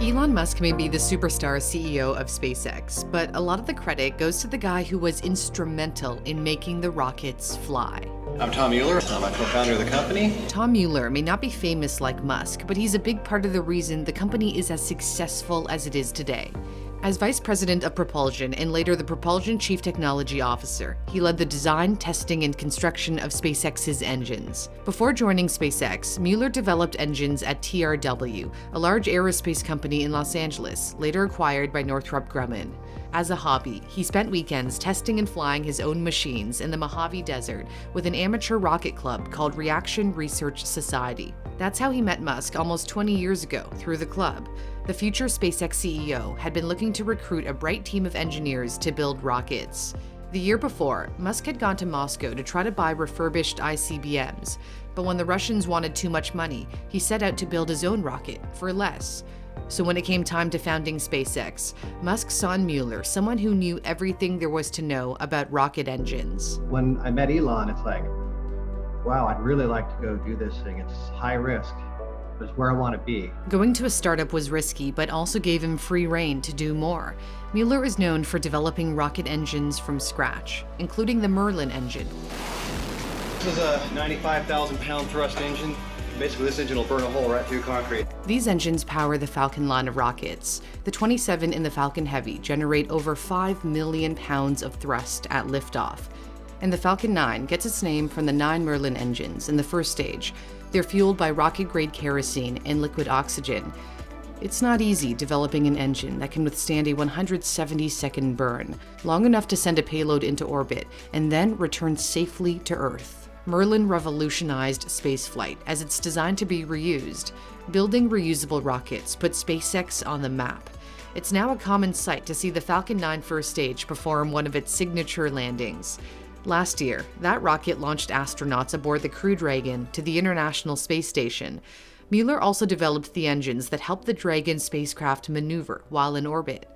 Elon Musk may be the superstar CEO of SpaceX, but a lot of the credit goes to the guy who was instrumental in making the rockets fly. I'm Tom Mueller. I'm a co-founder of the company. Tom Mueller may not be famous like Musk, but he's a big part of the reason the company is as successful as it is today. As vice president of propulsion and later the propulsion chief technology officer, he led the design, testing, and construction of SpaceX's engines. Before joining SpaceX, Mueller developed engines at TRW, a large aerospace company in Los Angeles, later acquired by Northrop Grumman. As a hobby, he spent weekends testing and flying his own machines in the Mojave Desert with an amateur rocket club called Reaction Research Society. That's how he met Musk almost 20 years ago, through the club. The future SpaceX CEO had been looking to recruit a bright team of engineers to build rockets. The year before, Musk had gone to Moscow to try to buy refurbished ICBMs, but when the Russians wanted too much money, he set out to build his own rocket for less. So when it came time to founding SpaceX, Musk saw in Mueller someone who knew everything there was to know about rocket engines. When I met Elon, it's like, wow, I'd really like to go do this thing. It's high risk, but it's where I want to be. Going to a startup was risky, but also gave him free rein to do more. Mueller is known for developing rocket engines from scratch, including the Merlin engine. This is a 95,000-pound thrust engine. Basically, this engine will burn a hole right through concrete. These engines power the Falcon line of rockets. The 27 in the Falcon Heavy generate over 5 million pounds of thrust at liftoff. And the Falcon 9 gets its name from the 9 Merlin engines in the first stage. They're fueled by rocket-grade kerosene and liquid oxygen. It's not easy developing an engine that can withstand a 170-second burn, long enough to send a payload into orbit and then return safely to Earth. Merlin revolutionized spaceflight as it's designed to be reused. Building reusable rockets put SpaceX on the map. It's now a common sight to see the Falcon 9 first stage perform one of its signature landings. Last year, that rocket launched astronauts aboard the Crew Dragon to the International Space Station. Mueller also developed the engines that helped the Dragon spacecraft maneuver while in orbit.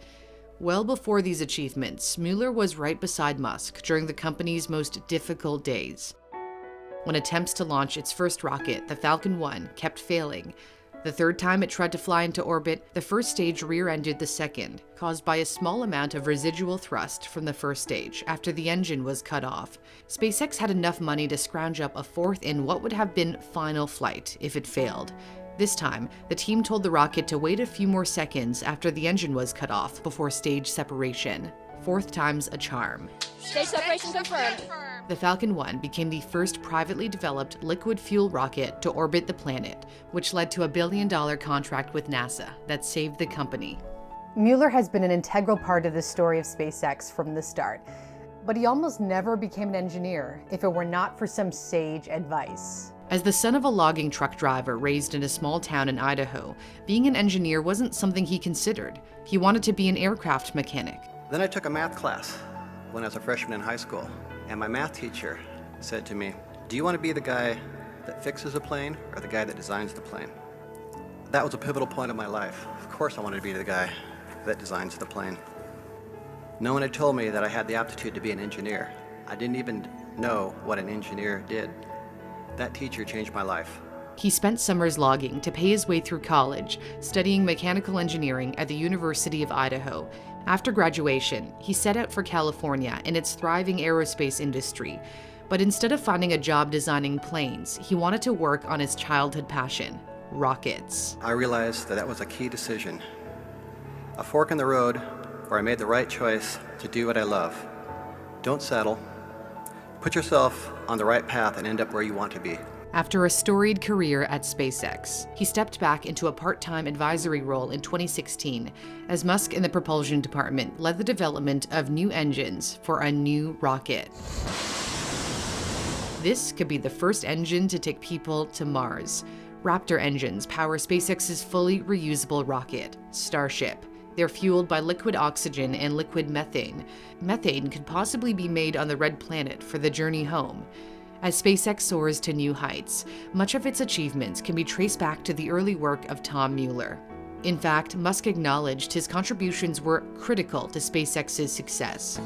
Well before these achievements, Mueller was right beside Musk during the company's most difficult days. When attempts to launch its first rocket, the Falcon 1, kept failing. The third time it tried to fly into orbit, the first stage rear-ended the second, caused by a small amount of residual thrust from the first stage after the engine was cut off. SpaceX had enough money to scrounge up a fourth in what would have been final flight if it failed. This time, the team told the rocket to wait a few more seconds after the engine was cut off before stage separation. Fourth time's a charm. Stage separation confirmed. The Falcon 1 became the first privately developed liquid fuel rocket to orbit the planet, which led to a $1 billion contract with NASA that saved the company. Mueller has been an integral part of the story of SpaceX from the start, but he almost never became an engineer if it were not for some sage advice. As the son of a logging truck driver raised in a small town in Idaho, being an engineer wasn't something he considered. He wanted to be an aircraft mechanic. Then I took a math class when I was a freshman in high school, and my math teacher said to me, "Do you want to be the guy that fixes a plane or the guy that designs the plane?" That was a pivotal point of my life. Of course I wanted to be the guy that designs the plane. No one had told me that I had the aptitude to be an engineer. I didn't even know what an engineer did. That teacher changed my life. He spent summers logging to pay his way through college, studying mechanical engineering at the University of Idaho. After graduation, he set out for California and its thriving aerospace industry. But instead of finding a job designing planes, he wanted to work on his childhood passion, rockets. I realized that was a key decision. A fork in the road where I made the right choice to do what I love. Don't settle. Put yourself on the right path and end up where you want to be. After a storied career at SpaceX, he stepped back into a part-time advisory role in 2016 as Musk and the propulsion department led the development of new engines for a new rocket. This could be the first engine to take people to Mars. Raptor engines power SpaceX's fully reusable rocket, Starship. They're fueled by liquid oxygen and liquid methane. Methane could possibly be made on the red planet for the journey home. As SpaceX soars to new heights, much of its achievements can be traced back to the early work of Tom Mueller. In fact, Musk acknowledged his contributions were critical to SpaceX's success.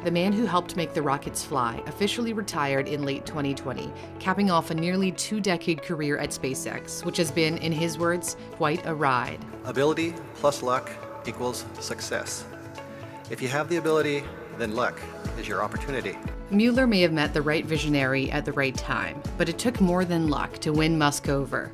the man who helped make the rockets fly, officially retired in late 2020, capping off a nearly 2-decade career at SpaceX, which has been, in his words, quite a ride. Ability plus luck equals success. If you have the ability, then luck is your opportunity. Mueller may have met the right visionary at the right time, but it took more than luck to win Musk over.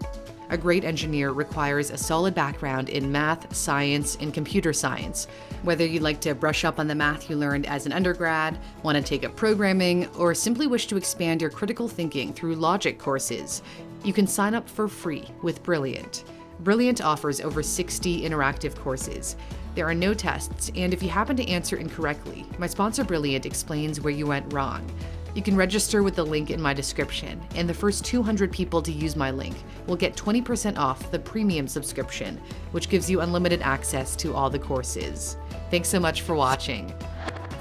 A great engineer requires a solid background in math, science, and computer science. Whether you'd like to brush up on the math you learned as an undergrad, want to take up programming, or simply wish to expand your critical thinking through logic courses, you can sign up for free with Brilliant. Brilliant offers over 60 interactive courses. There are no tests, and if you happen to answer incorrectly, my sponsor Brilliant explains where you went wrong. You can register with the link in my description, and the first 200 people to use my link will get 20% off the premium subscription, which gives you unlimited access to all the courses. Thanks so much for watching.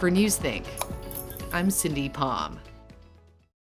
For NewsThink, I'm Cindy Palm.